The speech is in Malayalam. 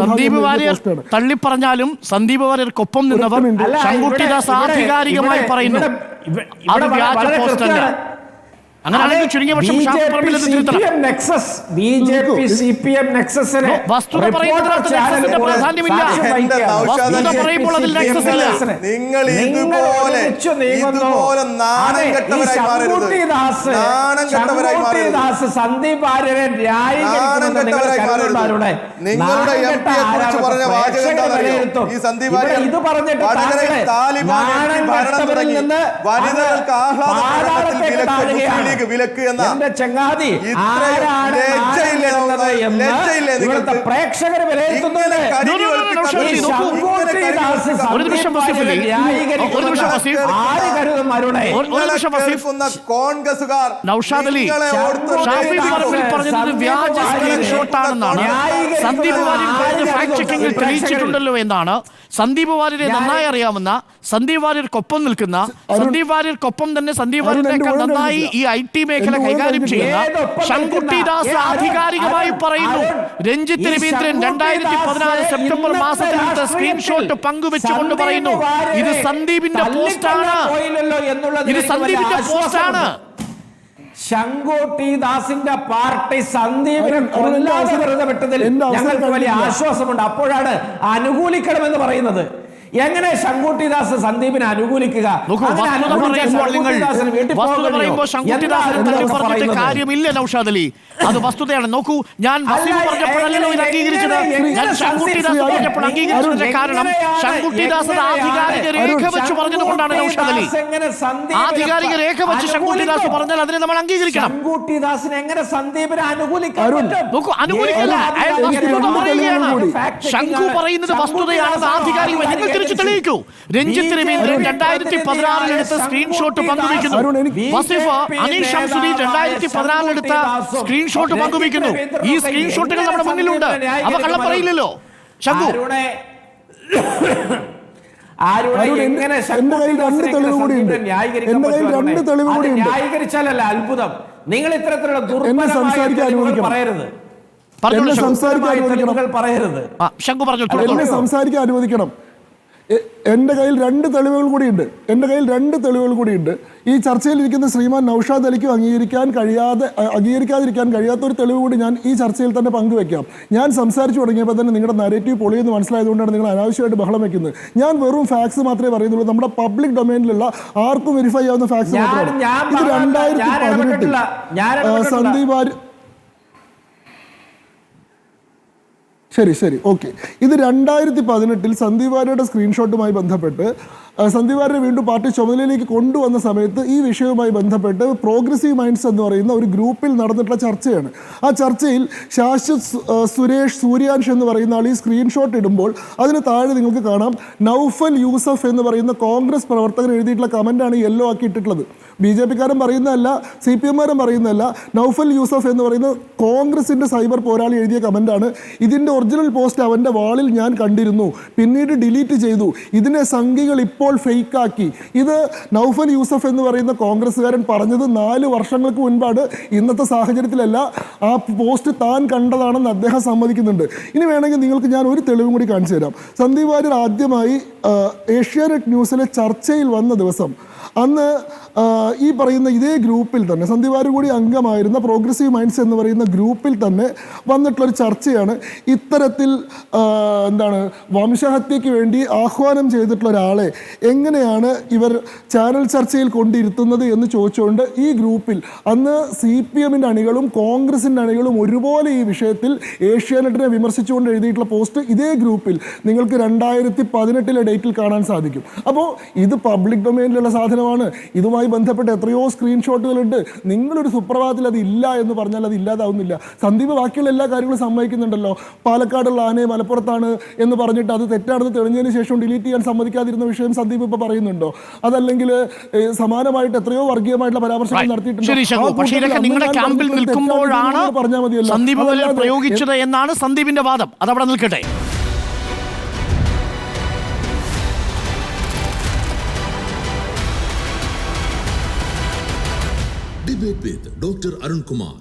സന്ദീപ് വാര്യർ തള്ളിപ്പറഞ്ഞാലും സന്ദീപ് വാര്യർക്കൊപ്പം നിന്നവർ ശങ്കുട്ടിദാസ് ആധികാരികമായി പറയുന്നു അത് വ്യാജ പോസ്റ്റല്ല. അങ്ങനെയാണെങ്കിൽ ചുരുങ്ങിയ പക്ഷം വസ്തുത പറയുന്നതിനകത്ത് പ്രാധാന്യമില്ല. വസ്തുത പറയുമ്പോൾ അതിൽ നെക്സസ് ഇല്ല. നിങ്ങൾ ഇതുപോലെ സന്ദീപ് വാര്യരെ നിങ്ങളുടെ എംപിയെ കുറിച്ച് പറഞ്ഞ വാചകം ഈ സന്ദീപ് വാര്യർ ഇത് പറഞ്ഞിട്ട് ഭരണം തുടങ്ങി വനിതകൾക്ക് ആഹ്ലാദ വിലക്ക് എന്ന ചങ്ങാതി പ്രേക്ഷകർ കോൺഗ്രസുകാർ നൗഷാദ് അലി പറഞ്ഞത് വ്യാജ സ്ക്രീൻഷോട്ടാണെന്നാണ് സന്ദീപ് വാര്യർ ഫാക്ട് ചെക്കിംഗിൽ തെളിയിച്ചിട്ടുണ്ടല്ലോ എന്നാണ്. സന്ദീപ് വാര്യരെ നന്നായി അറിയാവുന്ന, സന്ദീപ് വാര്യർക്കൊപ്പം നിൽക്കുന്ന, സന്ദീപ് വാര്യർക്കൊപ്പം തന്നെ സന്ദീപ് വാര്യരെക്കാൾ നന്നായി ഈ IT മേഖല കൈകാര്യം ചെയ്യുന്ന ശങ്കുട്ടിദാസ് ആധികാരികമായി പറയുന്നു. രഞ്ജിത്ത് രവീന്ദ്രൻ 2014 സെപ്റ്റംബർ മാസത്തിലത്തെ സ്ക്രീൻഷോട്ട് പങ്കുവെച്ചുകൊണ്ട് പറയുന്നു ഇത് സന്ദീപിന്റെ പോസ്റ്റാണ്, ഇത് സന്ദീപിന്റെ പോസ്റ്റാണ്. ശങ്കുട്ടിദാസിന്റെ പാർട്ടി സന്ദീപിനെ കൊല്ലാതെ വെറുതെ വിട്ടതിൽ ഞങ്ങൾക്ക് വലിയ ആശ്വാസമുണ്ട്. അപ്പോഴാണ് അനുകൂലിക്കണമെന്ന് പറയുന്നത്. എങ്ങനെ ശങ്കുട്ടിദാസ് സന്ദീപിനെ അനുകൂലിക്കുക? കാര്യമില്ല നൗഷാദ് അലി, അത് വസ്തുതയാണ്. നോക്കൂ, ഞാൻ വസീഫ് പറഞ്ഞപ്പോഴല്ലോ ഇത് അംഗീകരിച്ചത്. ഞാൻ ശങ്കുട്ടിദാസ് പറഞ്ഞപ്പോൾ അംഗീകരിച്ചതിന്റെ കാരണം ശങ്കുട്ടിദാസ് ആധികാരിക രേഖ വെച്ച് പറഞ്ഞതുകൊണ്ടാണ്. നൗഷാദ് അലി, ആധികാരിക രേഖ വെച്ച് ശങ്കുട്ടിദാസ് പറഞ്ഞാൽ അതിനെ നമ്മൾ അംഗീകരിക്കണം. ശങ്കുട്ടിദാസിനെ എങ്ങനെ സന്ദീപിനെ അനുകൂലിക്കാൻ? നോക്കൂ, അനുകൂലിക്കല്ല, അയാൾ വസ്തുത പറയുകയാണ്. ശങ്കു പറയുന്നത് വസ്തുതയാണെന്ന് ആധികാരികമായി തിരിച്ചു തെളിയിക്കൂ. രഞ്ജിത്ത് രവീന്ദ്രൻ 2016 എടുത്ത സ്ക്രീൻഷോട്ട് പങ്കുവയ്ക്കുന്നു. വസീഫ് അനീഷ് ഷംസുദ്ദീൻ 2016 എടുത്ത സ്ക്രീൻഷോട്ട് പങ്കുവയ്ക്കുന്നു. ഈ സ്ക്രീൻഷോട്ടുകൾ നമ്മുടെ മുന്നിലുണ്ട്, അവ കള്ളം പറയില്ലല്ലോ. ശങ്കു ന്യായീകരിച്ചാലല്ല അത്ഭുതം. നിങ്ങൾ ഇത്തരത്തിലുള്ള ദുർബലമായ പറയരുത്, പറയരുത്. സംസാരിക്കാൻ അനുവദിക്കണം. എൻ്റെ കയ്യിൽ രണ്ട് തെളിവുകൾ കൂടിയുണ്ട്. ഈ ചർച്ചയിലിരിക്കുന്ന ശ്രീമാൻ നൗഷാദ് അലിക്ക് അംഗീകരിക്കാതിരിക്കാൻ കഴിയാത്ത ഒരു തെളിവ് കൂടി ഞാൻ ഈ ചർച്ചയിൽ തന്നെ പങ്കുവെക്കാം. ഞാൻ സംസാരിച്ചു തുടങ്ങിയപ്പോൾ തന്നെ നിങ്ങളുടെ നരേറ്റീവ് പൊളിയെന്ന് മനസ്സിലായതുകൊണ്ടാണ് നിങ്ങൾ അനാവശ്യമായിട്ട് ബഹളം വെക്കുന്നത്. ഞാൻ വെറും ഫാക്സ് മാത്രമേ പറയുന്നുള്ളൂ. നമ്മുടെ പബ്ലിക് ഡൊമൈനിലുള്ള ആർക്കും വെരിഫൈ ആവുന്ന ഫാക്സ് മാത്രമാണ്. ഇത് 2018 സന്ദീപ് വാര്യർ ശരി ഓക്കെ. ഇത് 2018 സന്ദീപ് വാര്യരുടെ സ്ക്രീൻഷോട്ടുമായി ബന്ധപ്പെട്ട് സന്ദീപ് വാര്യരെ വീണ്ടും പാർട്ടി ചുമതലയിലേക്ക് കൊണ്ടുവന്ന സമയത്ത് ഈ വിഷയവുമായി ബന്ധപ്പെട്ട് പ്രോഗ്രസീവ് മൈൻഡ്സ് എന്ന് പറയുന്ന ഒരു ഗ്രൂപ്പിൽ നടന്നിട്ടുള്ള ചർച്ചയാണ്. ആ ചർച്ചയിൽ ശാശ്വത് സുരേഷ് സൂര്യാൻഷ് എന്ന് പറയുന്ന ആൾ ഈ സ്ക്രീൻഷോട്ട് ഇടുമ്പോൾ അതിന് താഴെ നിങ്ങൾക്ക് കാണാം നൗഫൽ യൂസഫ് എന്ന് പറയുന്ന കോൺഗ്രസ് പ്രവർത്തകൻ എഴുതിയിട്ടുള്ള കമൻ്റാണ് യെല്ലോ ആക്കി ഇട്ടിട്ടുള്ളത്. BJP-കാരൻ പറയുന്നതല്ല, CPM-കാരൻ പറയുന്നതല്ല. നൗഫൽ യൂസഫ് എന്ന് പറയുന്ന കോൺഗ്രസിൻ്റെ സൈബർ പോരാളി എഴുതിയ കമൻ്റാണ്. ഇതിൻ്റെ ഒറിജിനൽ പോസ്റ്റ് അവൻ്റെ വാളിൽ ഞാൻ കണ്ടിരുന്നു, പിന്നീട് ഡിലീറ്റ് ചെയ്തു. ഇതിനെ സംഘികൾ ഇപ്പോൾ ഫേക്കാക്കി. ഇത് നൗഫൽ യൂസഫ് എന്ന് പറയുന്ന കോൺഗ്രസ്സുകാരൻ പറഞ്ഞത് 4 വർഷങ്ങൾക്ക് മുൻപാണ്. ഇന്നത്തെ സാഹചര്യത്തിലല്ല. ആ പോസ്റ്റ് താൻ കണ്ടതാണെന്ന് അദ്ദേഹം സമ്മതിക്കുന്നുണ്ട്. ഇനി വേണമെങ്കിൽ നിങ്ങൾക്ക് ഞാൻ ഒരു തെളിവും കൂടി കാണിച്ചു തരാം. സന്ദീപ് വാര്യർ ആദ്യമായി ഏഷ്യാനെറ്റ് ന്യൂസിലെ ചർച്ചയിൽ വന്ന ദിവസം അന്ന് ഈ പറയുന്ന ഇതേ ഗ്രൂപ്പിൽ തന്നെ സന്ദീപ് വാര്യർ കൂടി അംഗമായിരുന്ന പ്രോഗ്രസീവ് മൈൻഡ്സ് എന്ന് പറയുന്ന ഗ്രൂപ്പിൽ തന്നെ വന്നിട്ടുള്ളൊരു ചർച്ചയാണ്. ഇത്തരത്തിൽ വംശഹത്യയ്ക്ക് വേണ്ടി ആഹ്വാനം ചെയ്തിട്ടുള്ള ഒരാളെ എങ്ങനെയാണ് ഇവർ ചാനൽ ചർച്ചയിൽ കൊണ്ടിരുത്തുന്നത് എന്ന് ചോദിച്ചുകൊണ്ട് ഈ ഗ്രൂപ്പിൽ അന്ന് CPM-ൻ്റെ അണികളും കോൺഗ്രസിൻ്റെ അണികളും ഒരുപോലെ ഈ വിഷയത്തിൽ ഏഷ്യാനെറ്റിനെ വിമർശിച്ചുകൊണ്ട് എഴുതിയിട്ടുള്ള പോസ്റ്റ് ഇതേ ഗ്രൂപ്പിൽ നിങ്ങൾക്ക് 2018 ഡേറ്റിൽ കാണാൻ സാധിക്കും. അപ്പോൾ ഇത് പബ്ലിക് ഡൊമൈനിലുള്ള സാധനമാണ്. ഇതുമായി ബന്ധപ്പെട്ട് എത്രയോ സ്ക്രീൻഷോട്ടുകളുണ്ട്. നിങ്ങളൊരു സുപ്രഭാതത്തിൽ അത് ഇല്ല എന്ന് പറഞ്ഞാൽ അത് ഇല്ലാതാവുന്നില്ല. സന്ദീപ് ബാക്കിയുള്ള എല്ലാ കാര്യങ്ങളും സമ്മതിക്കുന്നുണ്ടല്ലോ. പാലക്കാടുള്ള ആനയെ മലപ്പുറത്താണ് എന്ന് പറഞ്ഞിട്ട് അത് തെറ്റാണെന്ന് തെളിഞ്ഞതിന് ശേഷം ഡിലീറ്റ് ചെയ്യാൻ സമ്മതിക്കാതിരുന്ന വിഷയം സന്ദീപ് ഇപ്പോൾ പറയുന്നുണ്ടോ? അതല്ലെങ്കിൽ സമാനമായിട്ട് എത്രയോ വർഗീയമായിട്ടുള്ള പരാമർശങ്ങൾ നടത്തിയിട്ടുണ്ട്. പറഞ്ഞാൽ മതിയല്ലോ പ്രയോഗിച്ചത് എന്നാണ് സന്ദീപിന്റെ വാദം. അതവിടെ നിൽക്കട്ടെ. Debate with Dr. Arun Kumar.